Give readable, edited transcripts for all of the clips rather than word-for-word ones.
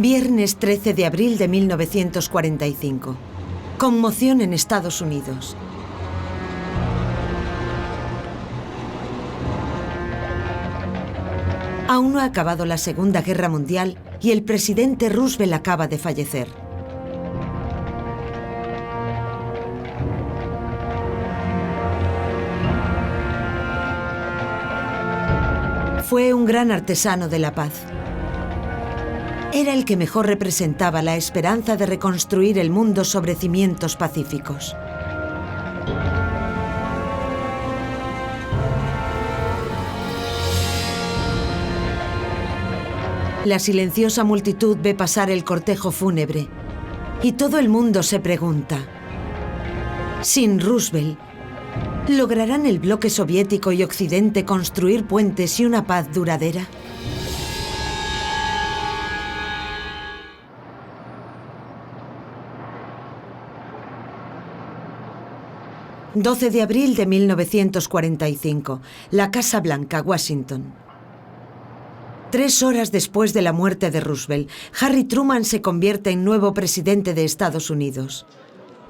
Viernes 13 de abril de 1945. Conmoción en Estados Unidos. Aún no ha acabado la Segunda Guerra Mundial y el presidente Roosevelt acaba de fallecer. Fue un gran artesano de la paz. Era el que mejor representaba la esperanza de reconstruir el mundo sobre cimientos pacíficos. La silenciosa multitud ve pasar el cortejo fúnebre y todo el mundo se pregunta: sin Roosevelt, ¿lograrán el bloque soviético y Occidente construir puentes y una paz duradera? ...12 de abril de 1945... la Casa Blanca, Washington. 3 horas después de la muerte de Roosevelt, Harry Truman se convierte en nuevo presidente de Estados Unidos.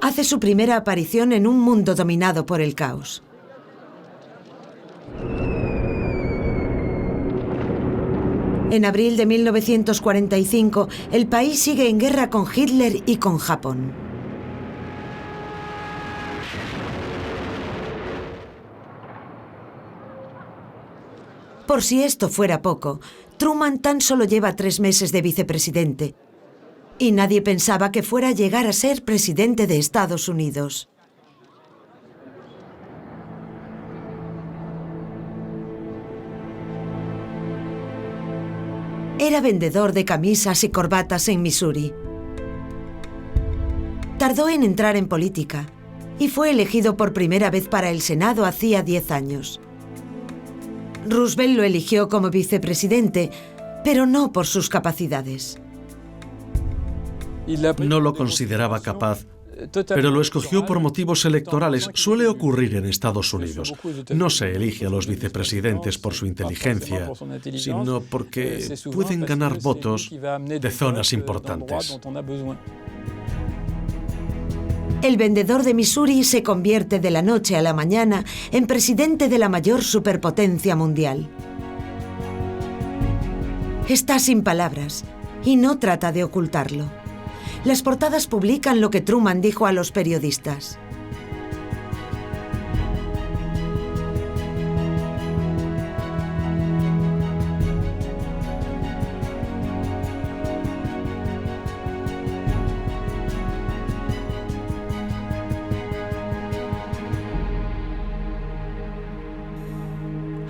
Hace su primera aparición en un mundo dominado por el caos. En abril de 1945, el país sigue en guerra con Hitler y con Japón. Por si esto fuera poco, Truman tan solo lleva 3 meses de vicepresidente. Y nadie pensaba que fuera a llegar a ser presidente de Estados Unidos. Era vendedor de camisas y corbatas en Missouri. Tardó en entrar en política y fue elegido por primera vez para el Senado hacía 10 años. Roosevelt lo eligió como vicepresidente, pero no por sus capacidades. No lo consideraba capaz, pero lo escogió por motivos electorales. Suele ocurrir en Estados Unidos. No se elige a los vicepresidentes por su inteligencia, sino porque pueden ganar votos de zonas importantes. El vendedor de Missouri se convierte de la noche a la mañana en presidente de la mayor superpotencia mundial. Está sin palabras y no trata de ocultarlo. Las portadas publican lo que Truman dijo a los periodistas.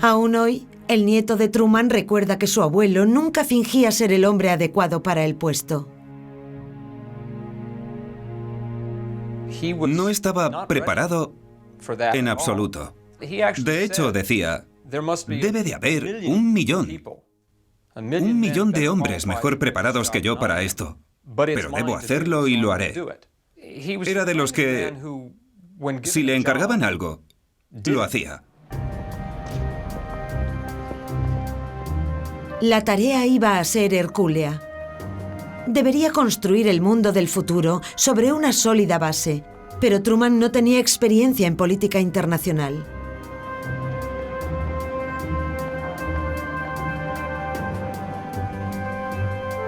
Aún hoy, el nieto de Truman recuerda que su abuelo nunca fingía ser el hombre adecuado para el puesto. No estaba preparado en absoluto. De hecho, decía, debe de haber 1 millón. 1 millón de hombres mejor preparados que yo para esto. Pero debo hacerlo y lo haré. Era de los que, si le encargaban algo, lo hacía. La tarea iba a ser hercúlea. Debería construir el mundo del futuro sobre una sólida base, pero Truman no tenía experiencia en política internacional.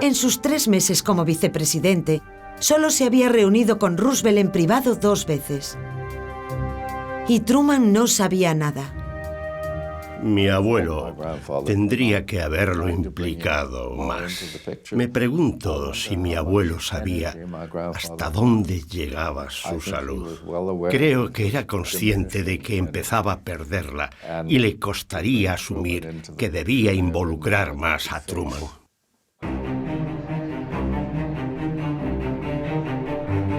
En sus 3 meses como vicepresidente, solo se había reunido con Roosevelt en privado 2 veces. Y Truman no sabía nada. Mi abuelo tendría que haberlo implicado más. Me pregunto si mi abuelo sabía hasta dónde llegaba su salud. Creo que era consciente de que empezaba a perderla y le costaría asumir que debía involucrar más a Truman.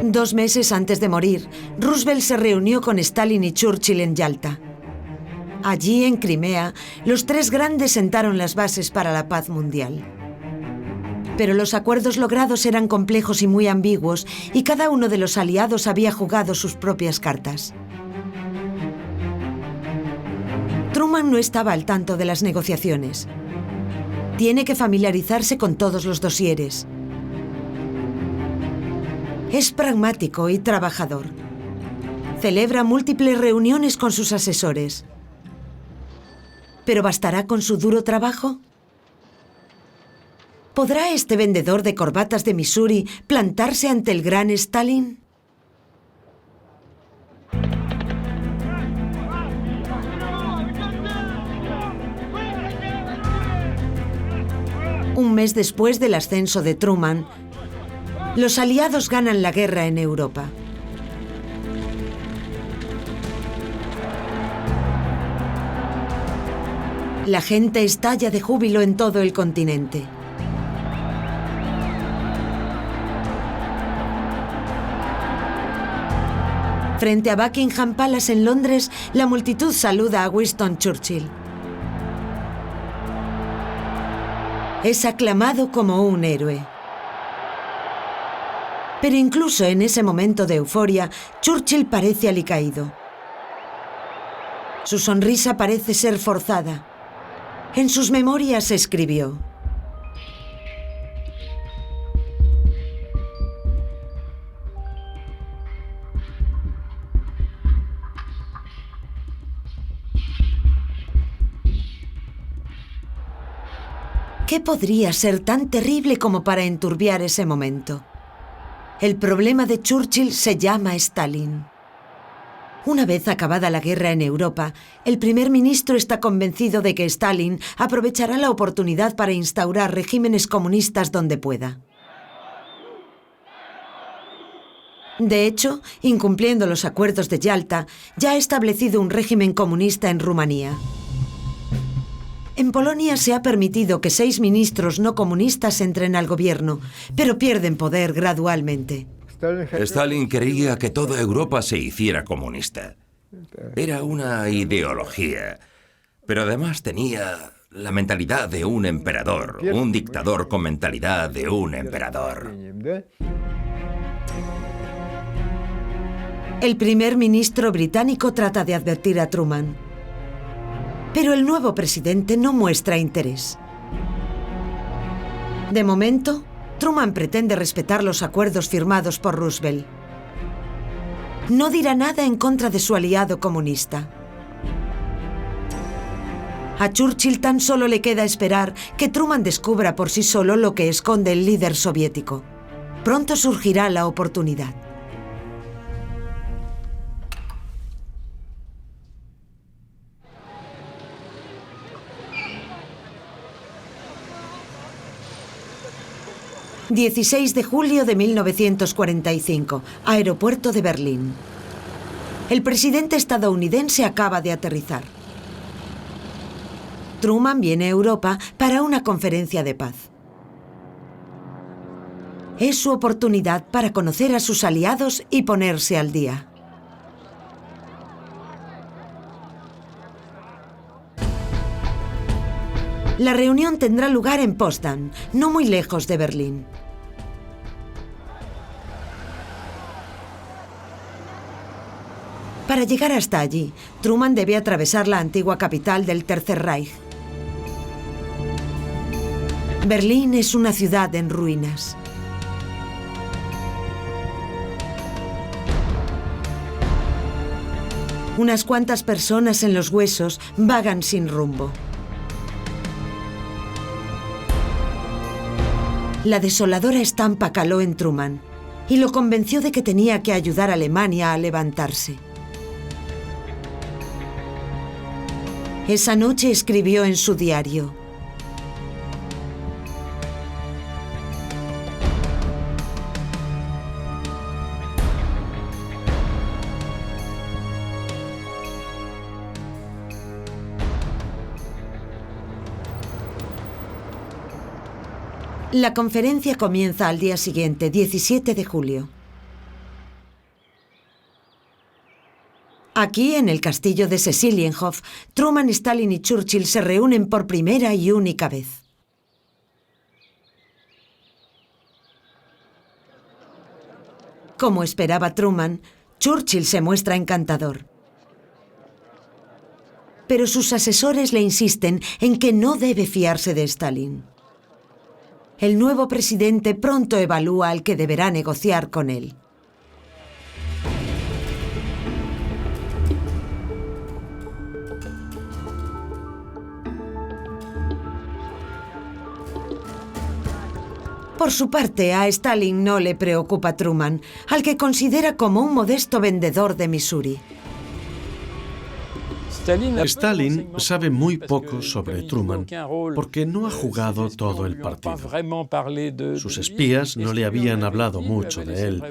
Dos meses antes de morir, Roosevelt se reunió con Stalin y Churchill en Yalta. Allí, en Crimea, los 3 grandes sentaron las bases para la paz mundial. Pero los acuerdos logrados eran complejos y muy ambiguos, y cada uno de los aliados había jugado sus propias cartas. Truman no estaba al tanto de las negociaciones. Tiene que familiarizarse con todos los dosieres. Es pragmático y trabajador. Celebra múltiples reuniones con sus asesores. ¿Pero bastará con su duro trabajo? ¿Podrá este vendedor de corbatas de Missouri plantarse ante el gran Stalin? Un mes después del ascenso de Truman, los aliados ganan la guerra en Europa. La gente estalla de júbilo en todo el continente. Frente a Buckingham Palace en Londres, la multitud saluda a Winston Churchill. Es aclamado como un héroe. Pero incluso en ese momento de euforia, Churchill parece alicaído. Su sonrisa parece ser forzada. En sus memorias escribió: ¿qué podría ser tan terrible como para enturbiar ese momento? El problema de Churchill se llama Stalin. Una vez acabada la guerra en Europa, el primer ministro está convencido de que Stalin aprovechará la oportunidad para instaurar regímenes comunistas donde pueda. De hecho, incumpliendo los acuerdos de Yalta, ya ha establecido un régimen comunista en Rumanía. En Polonia se ha permitido que 6 ministros no comunistas entren al gobierno, pero pierden poder gradualmente. Stalin quería que toda Europa se hiciera comunista. Era una ideología, pero además tenía la mentalidad de un emperador, un dictador con mentalidad de un emperador. El primer ministro británico trata de advertir a Truman, pero el nuevo presidente no muestra interés. De momento, Truman pretende respetar los acuerdos firmados por Roosevelt. No dirá nada en contra de su aliado comunista. A Churchill tan solo le queda esperar que Truman descubra por sí solo lo que esconde el líder soviético. Pronto surgirá la oportunidad. ...16 de julio de 1945, aeropuerto de Berlín. El presidente estadounidense acaba de aterrizar. Truman viene a Europa para una conferencia de paz. Es su oportunidad para conocer a sus aliados y ponerse al día. La reunión tendrá lugar en Potsdam, no muy lejos de Berlín. Para llegar hasta allí, Truman debe atravesar la antigua capital del Tercer Reich. Berlín es una ciudad en ruinas. Unas cuantas personas en los huesos vagan sin rumbo. La desoladora estampa caló en Truman y lo convenció de que tenía que ayudar a Alemania a levantarse. Esa noche escribió en su diario: La conferencia comienza al día siguiente, 17 de julio. Aquí, en el castillo de Seligenhof, Truman, Stalin y Churchill se reúnen por primera y única vez. Como esperaba Truman, Churchill se muestra encantador. Pero sus asesores le insisten en que no debe fiarse de Stalin. El nuevo presidente pronto evalúa al que deberá negociar con él. Por su parte, a Stalin no le preocupa Truman, al que considera como un modesto vendedor de Missouri. Stalin sabe muy poco sobre Truman porque no ha jugado todo el partido. Sus espías no le habían hablado mucho de él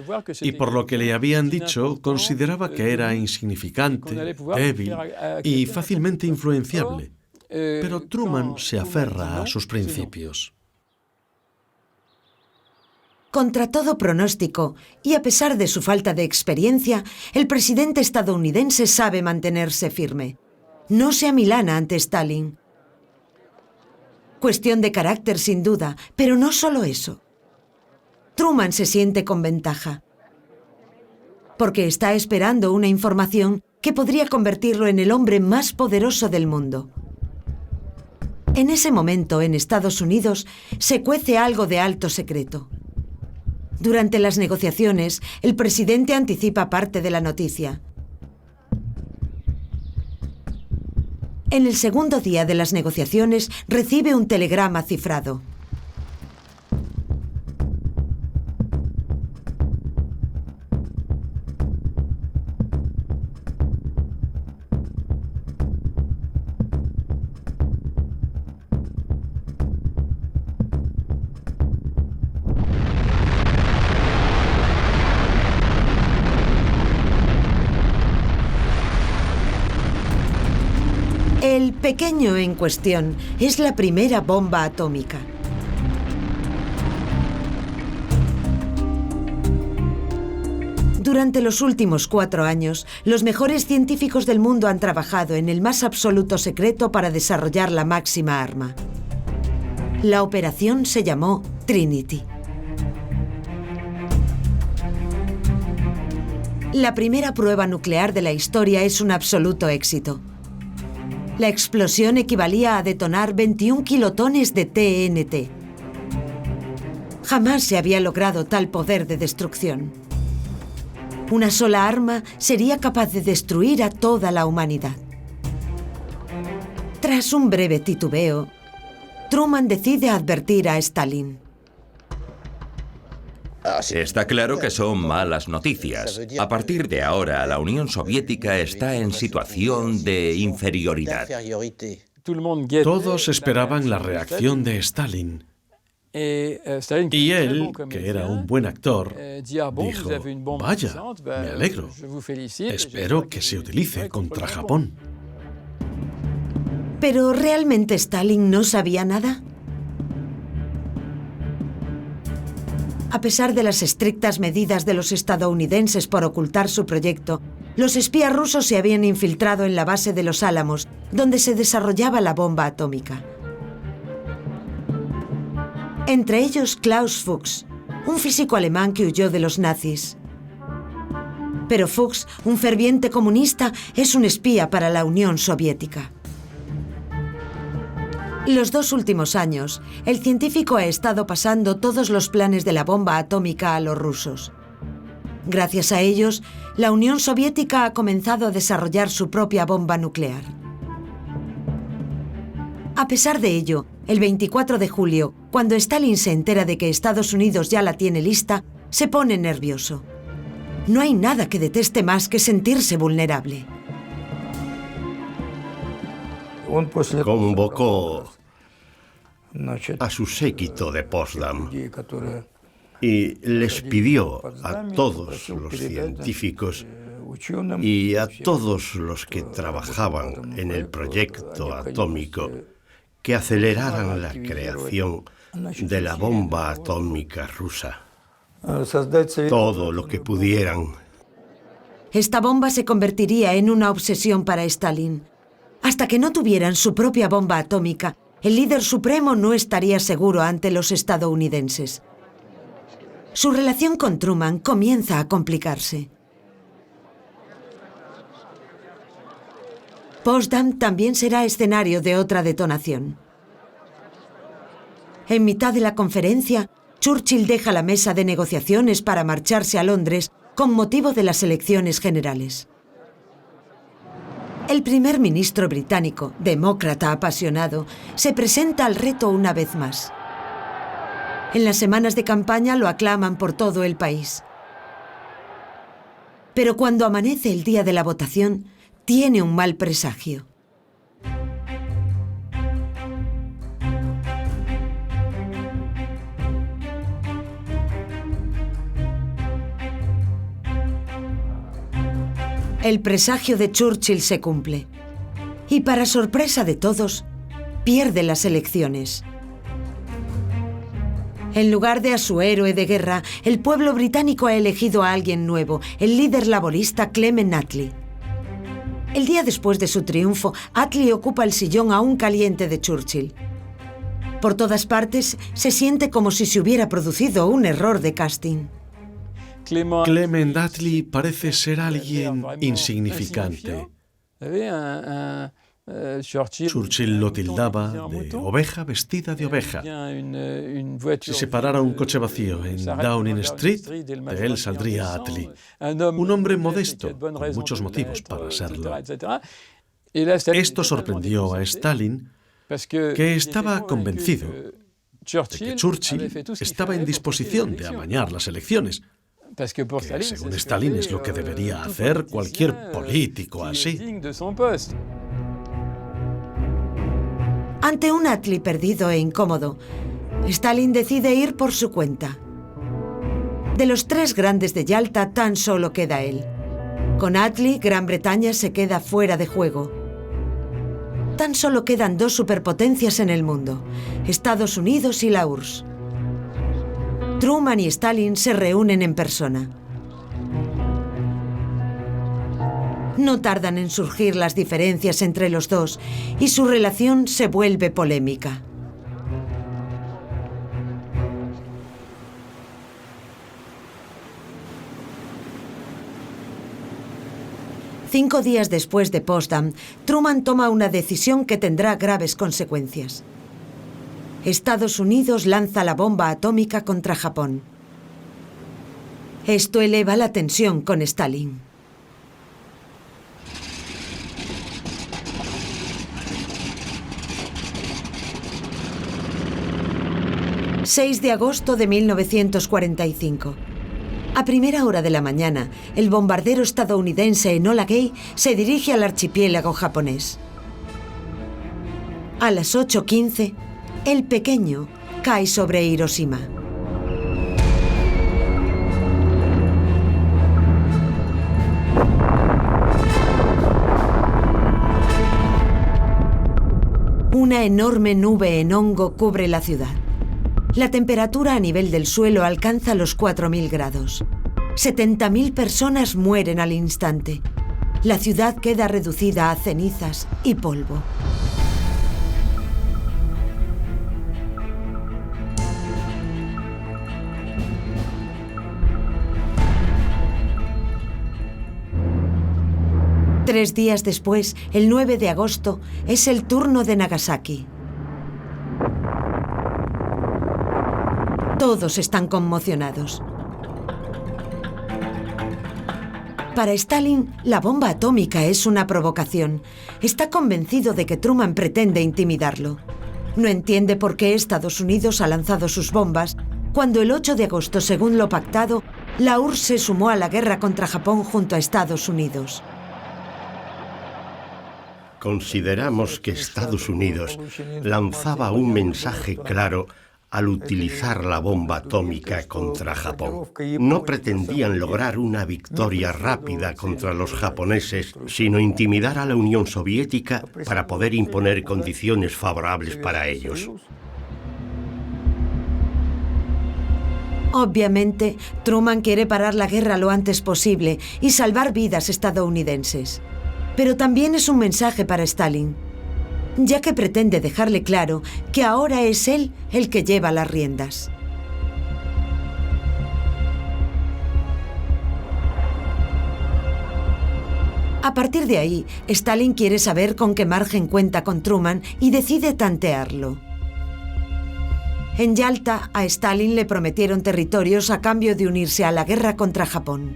y por lo que le habían dicho consideraba que era insignificante, débil y fácilmente influenciable. Pero Truman se aferra a sus principios. Contra todo pronóstico, y a pesar de su falta de experiencia, el presidente estadounidense sabe mantenerse firme. No se amilana ante Stalin. Cuestión de carácter sin duda, pero no solo eso. Truman se siente con ventaja, porque está esperando una información que podría convertirlo en el hombre más poderoso del mundo. En ese momento, en Estados Unidos, se cuece algo de alto secreto. Durante las negociaciones, el presidente anticipa parte de la noticia. En el segundo día de las negociaciones, recibe un telegrama cifrado. El pequeño en cuestión es la primera bomba atómica. Durante los últimos 4 años, los mejores científicos del mundo han trabajado en el más absoluto secreto para desarrollar la máxima arma. La operación se llamó Trinity. La primera prueba nuclear de la historia es un absoluto éxito. La explosión equivalía a detonar 21 kilotones de TNT. Jamás se había logrado tal poder de destrucción. Una sola arma sería capaz de destruir a toda la humanidad. Tras un breve titubeo, Truman decide advertir a Stalin. Está claro que son malas noticias. A partir de ahora, la Unión Soviética está en situación de inferioridad. Todos esperaban la reacción de Stalin. Y él, que era un buen actor, dijo, vaya, me alegro. Espero que se utilice contra Japón. ¿Pero realmente Stalin no sabía nada? A pesar de las estrictas medidas de los estadounidenses por ocultar su proyecto, los espías rusos se habían infiltrado en la base de Los Álamos, donde se desarrollaba la bomba atómica. Entre ellos Klaus Fuchs, un físico alemán que huyó de los nazis. Pero Fuchs, un ferviente comunista, es un espía para la Unión Soviética. Los 2 últimos años, el científico ha estado pasando todos los planes de la bomba atómica a los rusos. Gracias a ellos, la Unión Soviética ha comenzado a desarrollar su propia bomba nuclear. A pesar de ello, el 24 de julio, cuando Stalin se entera de que Estados Unidos ya la tiene lista, se pone nervioso. No hay nada que deteste más que sentirse vulnerable. Convocó a su séquito de Potsdam y les pidió a todos los científicos y a todos los que trabajaban en el proyecto atómico que aceleraran la creación de la bomba atómica rusa. Todo lo que pudieran. Esta bomba se convertiría en una obsesión para Stalin. Hasta que no tuvieran su propia bomba atómica, el líder supremo no estaría seguro ante los estadounidenses. Su relación con Truman comienza a complicarse. Potsdam también será escenario de otra detonación. En mitad de la conferencia, Churchill deja la mesa de negociaciones para marcharse a Londres con motivo de las elecciones generales. El primer ministro británico, demócrata apasionado, se presenta al reto una vez más. En las semanas de campaña lo aclaman por todo el país. Pero cuando amanece el día de la votación, tiene un mal presagio. El presagio de Churchill se cumple. Y para sorpresa de todos, pierde las elecciones. En lugar de a su héroe de guerra, el pueblo británico ha elegido a alguien nuevo, el líder laborista Clement Attlee. El día después de su triunfo, Attlee ocupa el sillón aún caliente de Churchill. Por todas partes, se siente como si se hubiera producido un error de casting. Clement Attlee parece ser alguien insignificante. Churchill lo tildaba de oveja vestida de oveja. Si se parara un coche vacío en Downing Street, de él saldría Attlee. Un hombre modesto, con muchos motivos para serlo. Esto sorprendió a Stalin, que estaba convencido de que Churchill estaba en disposición de amañar las elecciones, que según Stalin es lo que debería hacer cualquier político así. Ante un Attlee perdido e incómodo, Stalin decide ir por su cuenta. De los tres grandes de Yalta, tan solo queda él. Con Attlee, Gran Bretaña se queda fuera de juego. Tan solo quedan dos superpotencias en el mundo, Estados Unidos y la URSS. Truman y Stalin se reúnen en persona. No tardan en surgir las diferencias entre los dos y su relación se vuelve polémica. Cinco días después de Potsdam, Truman toma una decisión que tendrá graves consecuencias. Estados Unidos lanza la bomba atómica contra Japón. Esto eleva la tensión con Stalin. ...6 de agosto de 1945. A primera hora de la mañana, el bombardero estadounidense Enola Gay se dirige al archipiélago japonés. A las 8:15, el pequeño cae sobre Hiroshima. Una enorme nube en hongo cubre la ciudad. La temperatura a nivel del suelo alcanza los 4.000 grados. 70.000 personas mueren al instante. La ciudad queda reducida a cenizas y polvo. Tres días después, el 9 de agosto, es el turno de Nagasaki. Todos están conmocionados. Para Stalin, la bomba atómica es una provocación. Está convencido de que Truman pretende intimidarlo. No entiende por qué Estados Unidos ha lanzado sus bombas, cuando el 8 de agosto, según lo pactado, la URSS se sumó a la guerra contra Japón junto a Estados Unidos. Consideramos que Estados Unidos lanzaba un mensaje claro al utilizar la bomba atómica contra Japón. No pretendían lograr una victoria rápida contra los japoneses, sino intimidar a la Unión Soviética para poder imponer condiciones favorables para ellos. Obviamente, Truman quiere parar la guerra lo antes posible y salvar vidas estadounidenses. Pero también es un mensaje para Stalin, ya que pretende dejarle claro que ahora es él el que lleva las riendas. A partir de ahí, Stalin quiere saber con qué margen cuenta con Truman y decide tantearlo. En Yalta, a Stalin le prometieron territorios a cambio de unirse a la guerra contra Japón.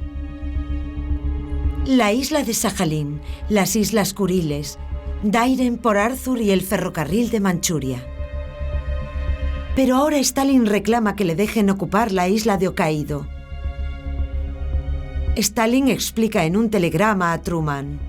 La isla de Sajalín, las islas Kuriles, Dairen, Port Arthur y el ferrocarril de Manchuria. Pero ahora Stalin reclama que le dejen ocupar la isla de Hokkaido. Stalin explica en un telegrama a Truman: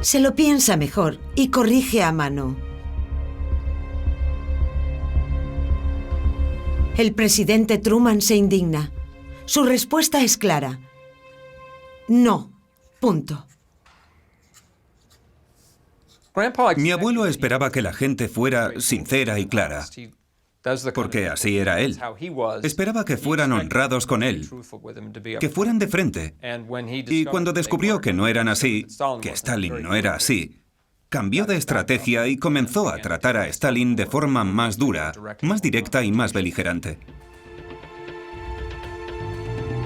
se lo piensa mejor y corrige a mano. El presidente Truman se indigna. Su respuesta es clara: no. Punto. Mi abuelo esperaba que la gente fuera sincera y clara, porque así era él. Esperaba que fueran honrados con él, que fueran de frente. Y cuando descubrió que no eran así, que Stalin no era así, cambió de estrategia y comenzó a tratar a Stalin de forma más dura, más directa y más beligerante.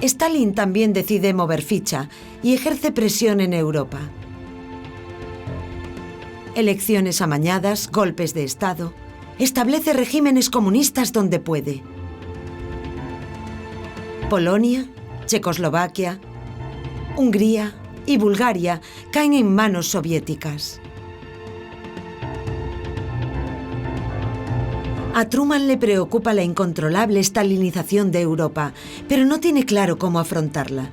Stalin también decide mover ficha y ejerce presión en Europa. Elecciones amañadas, golpes de Estado. Establece regímenes comunistas donde puede. Polonia, Checoslovaquia, Hungría y Bulgaria caen en manos soviéticas. A Truman le preocupa la incontrolable stalinización de Europa, pero no tiene claro cómo afrontarla.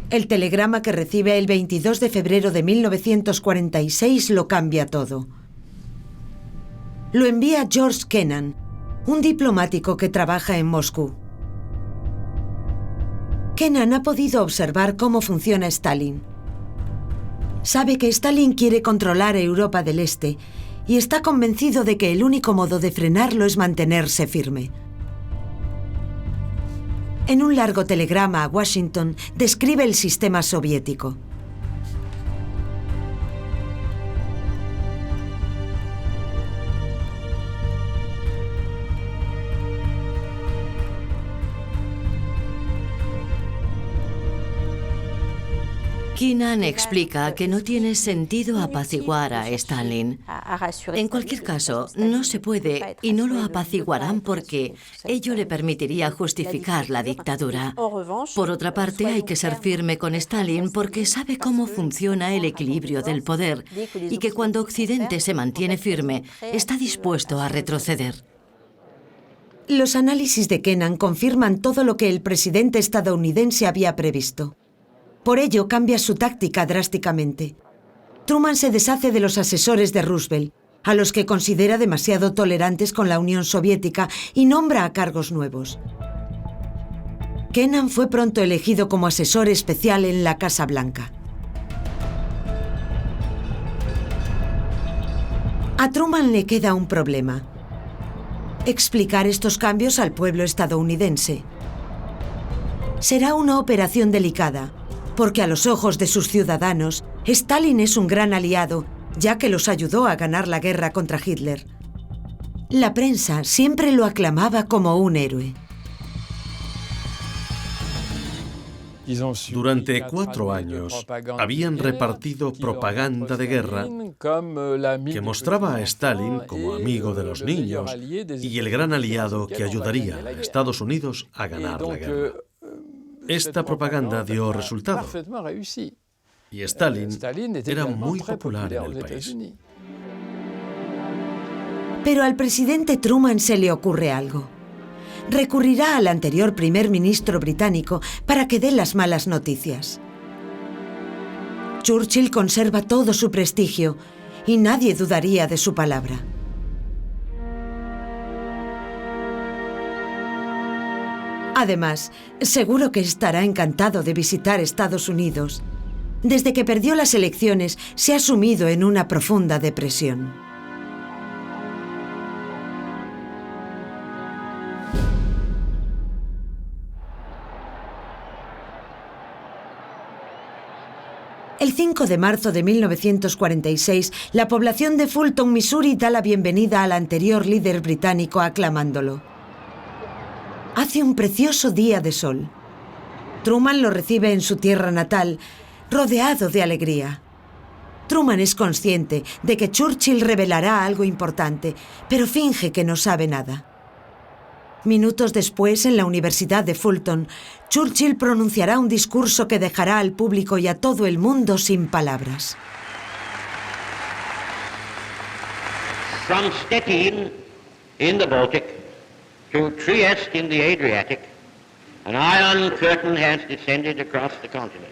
El telegrama que recibe el 22 de febrero de 1946 lo cambia todo. Lo envía George Kennan, un diplomático que trabaja en Moscú. Kennan ha podido observar cómo funciona Stalin. Sabe que Stalin quiere controlar Europa del Este y está convencido de que el único modo de frenarlo es mantenerse firme. En un largo telegrama a Washington, describe el sistema soviético. Kennan explica que no tiene sentido apaciguar a Stalin. En cualquier caso, no se puede y no lo apaciguarán porque ello le permitiría justificar la dictadura. Por otra parte, hay que ser firme con Stalin porque sabe cómo funciona el equilibrio del poder y que cuando Occidente se mantiene firme, está dispuesto a retroceder. Los análisis de Kennan confirman todo lo que el presidente estadounidense había previsto. Por ello, cambia su táctica drásticamente. Truman se deshace de los asesores de Roosevelt, a los que considera demasiado tolerantes con la Unión Soviética, y nombra a cargos nuevos. Kennan fue pronto elegido como asesor especial en la Casa Blanca. A Truman le queda un problema: explicar estos cambios al pueblo estadounidense. Será una operación delicada, porque a los ojos de sus ciudadanos, Stalin es un gran aliado, ya que los ayudó a ganar la guerra contra Hitler. La prensa siempre lo aclamaba como un héroe. Durante 4 años habían repartido propaganda de guerra que mostraba a Stalin como amigo de los niños y el gran aliado que ayudaría a Estados Unidos a ganar la guerra. Esta propaganda dio resultado y Stalin era muy popular en el país. Pero al presidente Truman se le ocurre algo. Recurrirá al anterior primer ministro británico para que dé las malas noticias. Churchill conserva todo su prestigio y nadie dudaría de su palabra. Además, seguro que estará encantado de visitar Estados Unidos. Desde que perdió las elecciones, se ha sumido en una profunda depresión. El 5 de marzo de 1946, la población de Fulton, Missouri, da la bienvenida al anterior líder británico aclamándolo. Hace un precioso día de sol. Truman lo recibe en su tierra natal, rodeado de alegría. Truman es consciente de que Churchill revelará algo importante, pero finge que no sabe nada. Minutos después, en la Universidad de Fulton, Churchill pronunciará un discurso que dejará al público y a todo el mundo sin palabras. From Stettin in the Baltic to Trieste in the Adriatic, an iron curtain has descended across the continent.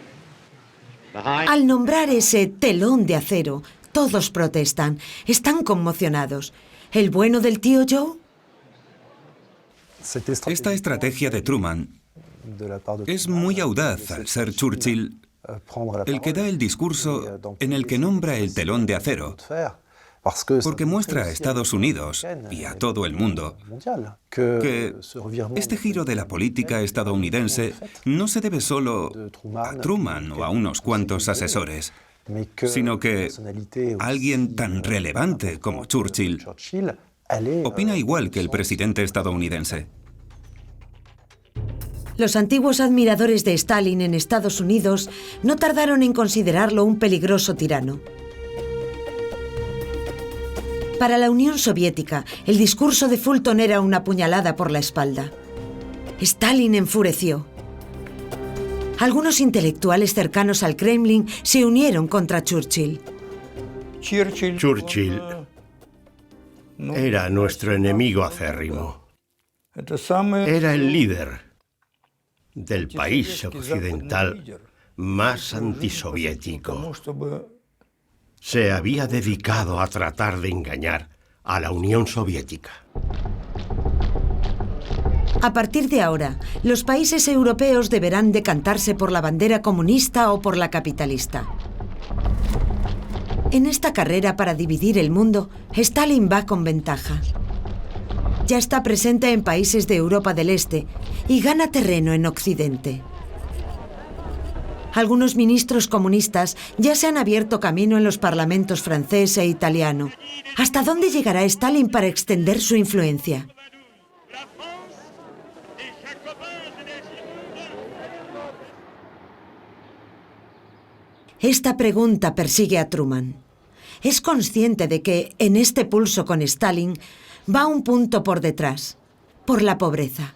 Al nombrar ese telón de acero, todos protestan, están conmocionados. ¿El bueno del tío Joe? Esta estrategia de Truman es muy audaz al ser Churchill el que da el discurso en el que nombra el telón de acero, porque muestra a Estados Unidos y a todo el mundo que este giro de la política estadounidense no se debe solo a Truman o a unos cuantos asesores, sino que alguien tan relevante como Churchill opina igual que el presidente estadounidense. Los antiguos admiradores de Stalin en Estados Unidos no tardaron en considerarlo un peligroso tirano. Para la Unión Soviética, el discurso de Fulton era una puñalada por la espalda. Stalin enfureció. Algunos intelectuales cercanos al Kremlin se unieron contra Churchill. Churchill era nuestro enemigo acérrimo. Era el líder del país occidental más antisoviético. Se había dedicado a tratar de engañar a la Unión Soviética. A partir de ahora, los países europeos deberán decantarse por la bandera comunista o por la capitalista. En esta carrera para dividir el mundo, Stalin va con ventaja. Ya está presente en países de Europa del Este y gana terreno en Occidente. Algunos ministros comunistas ya se han abierto camino en los parlamentos francés e italiano. ¿Hasta dónde llegará Stalin para extender su influencia? Esta pregunta persigue a Truman. Es consciente de que, en este pulso con Stalin, va un punto por detrás, por la pobreza.